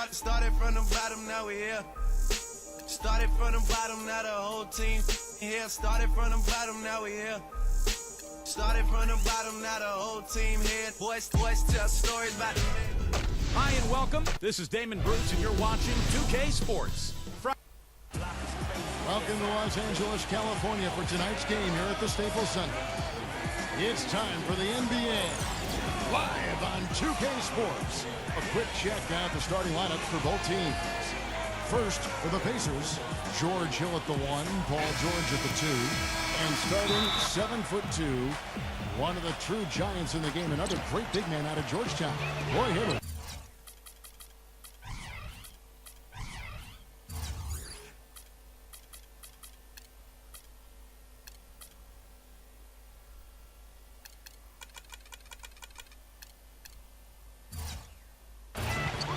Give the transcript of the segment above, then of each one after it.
Started from the bottom, now we here. Started from the bottom, now the whole team here. Started from the bottom, now we here. Started from the bottom, now the whole team here. Boys tell stories about the men. Hi and welcome. This is Damon Bruce, and you're watching 2K Sports. Welcome to Los Angeles, California for tonight's game here at the Staples Center. It's time for the NBA. Live on 2K Sports. A quick check now at the starting lineups for both teams. First, for the Pacers, George Hill at the 1, Paul George at the 2. And starting 7'2", one of the true giants in the game, another great big man out of Georgetown, Roy Hibbert.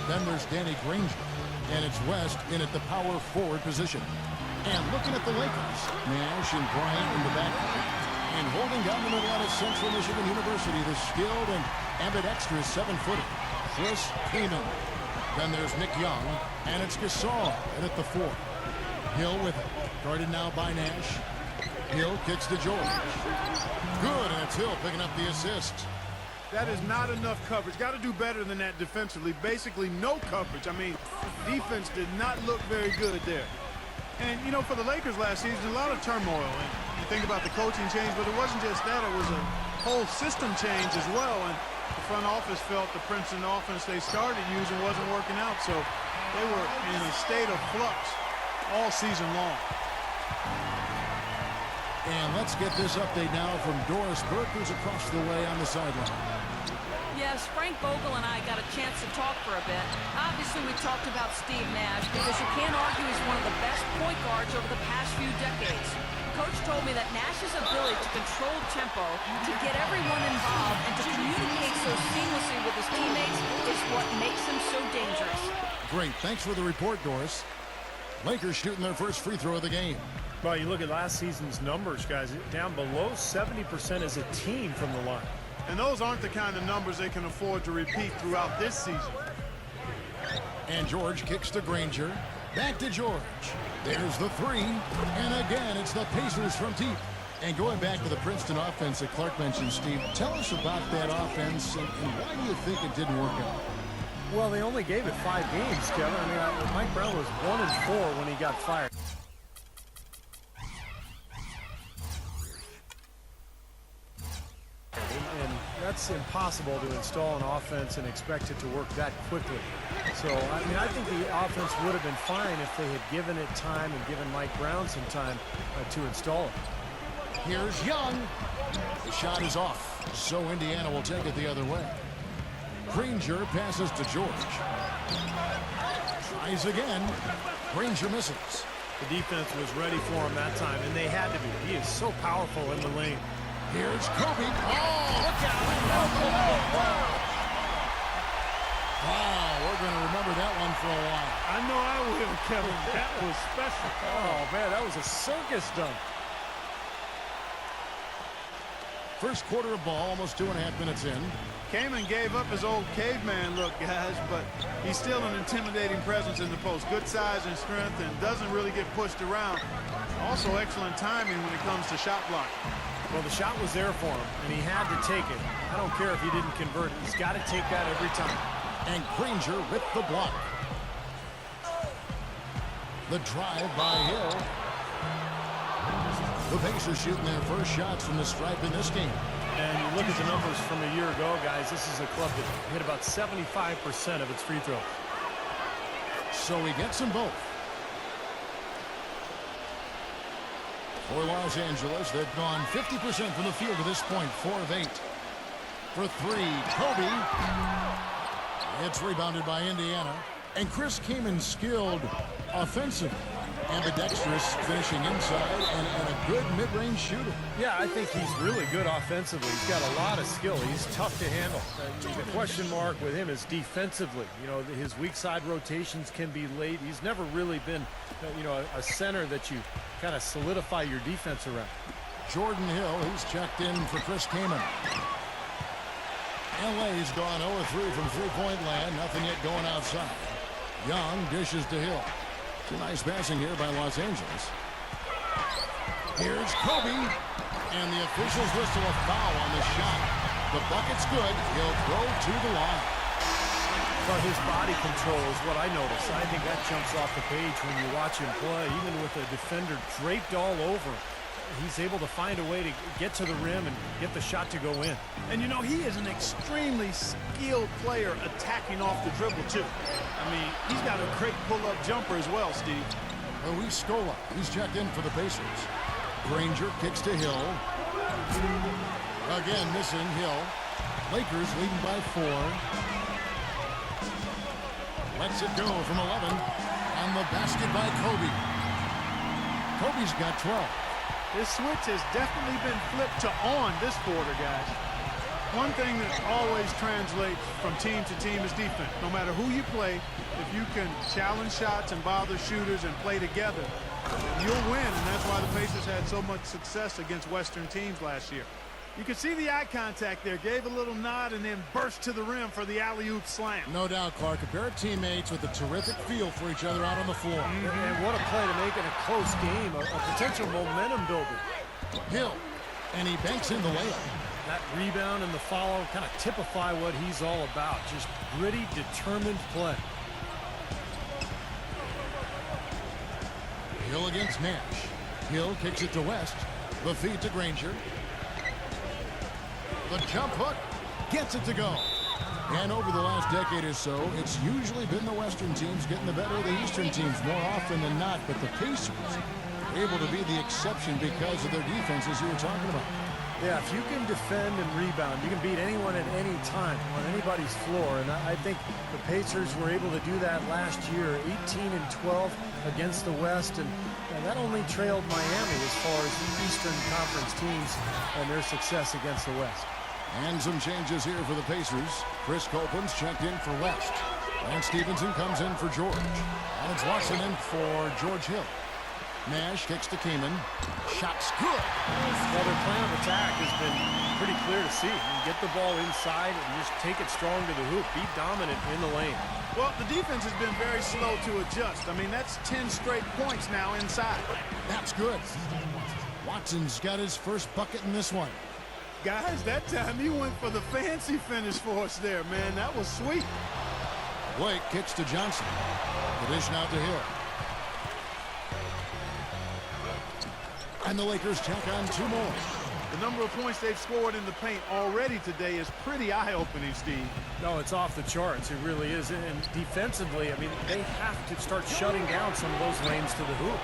Then there's Danny Granger, and it's West in at the power forward position. And looking at the Lakers, Nash and Bryant in the backcourt. And holding down the middle out of Central Michigan University, the skilled and ambidextrous 7-footer, Chris Kaman. Then there's Nick Young, and it's Gasol at the 4. Hill with it, guarded now by Nash. Hill kicks to George. Good, and it's Hill picking up the assist. That is not enough coverage. Got to do better than that defensively. Basically, no coverage. I mean, defense did not look very good there. And, you know, for the Lakers last season, a lot of turmoil. And you think about the coaching change, but it wasn't just that. It was a whole system change as well. And the front office felt the Princeton offense they started using wasn't working out. So they were in a state of flux all season long. And let's get this update now from Doris Burke, who's across the way on the sideline. Yes, Frank Vogel and I got a chance to talk for a bit. Obviously, we talked about Steve Nash because you can't argue he's one of the best point guards over the past few decades. Coach told me that Nash's ability to control tempo, to get everyone involved, and to communicate so seamlessly with his teammates is what makes him so dangerous. Great. Thanks for the report, Doris. Lakers shooting their first free throw of the game. Well, you look at last season's numbers, guys, down below 70% as a team from the line. And those aren't the kind of numbers they can afford to repeat throughout this season. And George kicks to Granger. Back to George. There's the 3. And again, it's the Pacers from deep. And going back to the Princeton offense that Clark mentioned, Steve, tell us about that offense and why do you think it didn't work out? Well, they only gave it 5 games, Kevin. I mean, Mike Brown was 1-4 when he got fired. And that's impossible to install an offense and expect it to work that quickly. So, I mean, I think the offense would have been fine if they had given it time and given Mike Brown some time to install it. Here's Young. The shot is off, so Indiana will take it the other way. Granger passes to George. Tries again. Granger misses. The defense was ready for him that time, and they had to be. He is so powerful in the lane. Here's Kobe. Oh, look out. Wow, we're going to remember that one for a while. I know I will, Kevin. That was special. Oh, man, that was a circus dunk. First quarter of ball, almost 2.5 minutes in. Kaman gave up his old caveman look, guys, but he's still an intimidating presence in the post. Good size and strength and doesn't really get pushed around. Also excellent timing when it comes to shot blocking. Well, the shot was there for him, and he had to take it. I don't care if he didn't convert it. He's got to take that every time. And Granger with the block. The drive by Hill. The Pacers shooting their first shots from the stripe in this game. And you look at the numbers from a year ago, guys, this is a club that hit about 75% of its free throws. So he gets them both. For Los Angeles, they've gone 50% from the field to this point, 4 of 8. For 3, Kobe. It's rebounded by Indiana. And Chris Kaman skilled offensively. Ambidextrous, finishing inside, and a good mid-range shooter. Yeah, I think he's really good offensively. He's got a lot of skill. He's tough to handle. The question mark with him is defensively. You know, his weak side rotations can be late. He's never really been, you know, a center that you kind of solidify your defense around. Jordan Hill, he's checked in for Chris Kaman. LA's gone 0-3 from three-point land. Nothing yet going outside. Young dishes to Hill. Some nice passing here by Los Angeles. Here's Kobe. And the officials whistle a foul on the shot. The bucket's good. He'll throw to the line. But his body control is what I notice. I think that jumps off the page when you watch him play. Even with the defender draped all over, he's able to find a way to get to the rim and get the shot to go in. And you know, he is an extremely skilled player attacking off the dribble, too. I mean, he's got a great pull-up jumper as well, Steve. Luis Scola. He's checked in for the Pacers. Granger kicks to Hill. Again missing Hill. Lakers leading by 4. Lets it go from 11. And the basket by Kobe. Kobe's got 12. This switch has definitely been flipped to on this quarter, guys. One thing that always translates from team to team is defense. No matter who you play, if you can challenge shots and bother shooters and play together, you'll win, and that's why the Pacers had so much success against Western teams last year. You can see the eye contact there. Gave a little nod and then burst to the rim for the alley-oop slam. No doubt, Clark. A pair of teammates with a terrific feel for each other out on the floor. And what a play to make in a close game, a potential momentum builder. Hill, and he banks in the layup. That rebound and the follow kind of typify what he's all about. Just gritty, determined play. Hill against Nash. Hill kicks it to West. The feed to Granger. The jump hook gets it to go. And over the last decade or so, it's usually been the Western teams getting the better of the Eastern teams more often than not. But the Pacers are able to be the exception because of their defense, as you were talking about. Yeah, if you can defend and rebound, you can beat anyone at any time on anybody's floor. And I think the Pacers were able to do that last year, 18-12 against the West. And that only trailed Miami as far as the Eastern Conference teams and their success against the West. And some changes here for the Pacers. Chris Copeland's checked in for West. And Stevenson comes in for George. And it's Watson in for George Hill. Nash kicks to Keenan. Shot's good. Well, their plan of attack has been pretty clear to see. You get the ball inside and just take it strong to the hoop. Be dominant in the lane. Well, the defense has been very slow to adjust. I mean, that's 10 straight points now inside. That's good. Watson's got his first bucket in this one. Guys, that time he went for the fancy finish for us there, man. That was sweet. Blake kicks to Johnson. The dish now to Hill. And the Lakers tack on 2 more. The number of points they've scored in the paint already today is pretty eye-opening, Steve. No, it's off the charts. It really is. And defensively, I mean, they have to start shutting down some of those lanes to the hoop.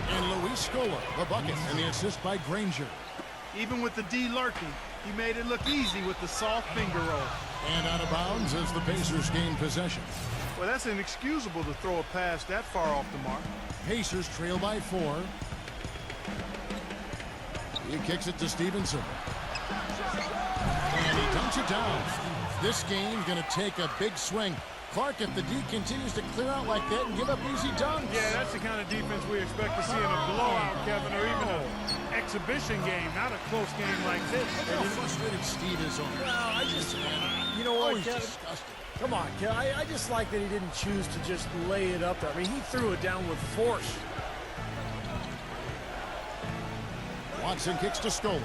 And Luis Scola, the bucket, and the assist by Granger. Even with the D lurking, he made it look easy with the soft finger roll. And out of bounds as the Pacers gain possession. Well, that's inexcusable to throw a pass that far off the mark. Pacers trail by 4. He kicks it to Stevenson. And he dunks it down. This game's going to take a big swing. Clark, if the D continues to clear out like that and give up easy dunks. Yeah, that's the kind of defense we expect to see in a blowout, Kevin, or even an exhibition game, not a close game like this. Look how frustrated Steve is on Well, I just, you know what, he's Kevin? disgusted. Come on, Kevin. I just like that he didn't choose to just lay it up there. I mean, he threw it down with force. Watson kicks to Scola.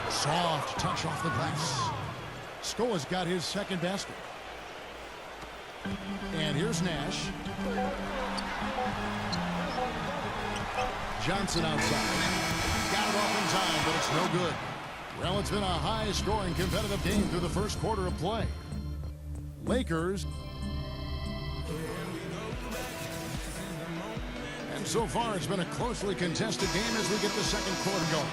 Soft touch off the glass. Scola's got his second basket. And here's Nash. Johnson outside. Got it off in time, but it's no good. Well, it's been a high-scoring competitive game through the first quarter of play. Lakers. And so far, it's been a closely contested game as we get the second quarter going.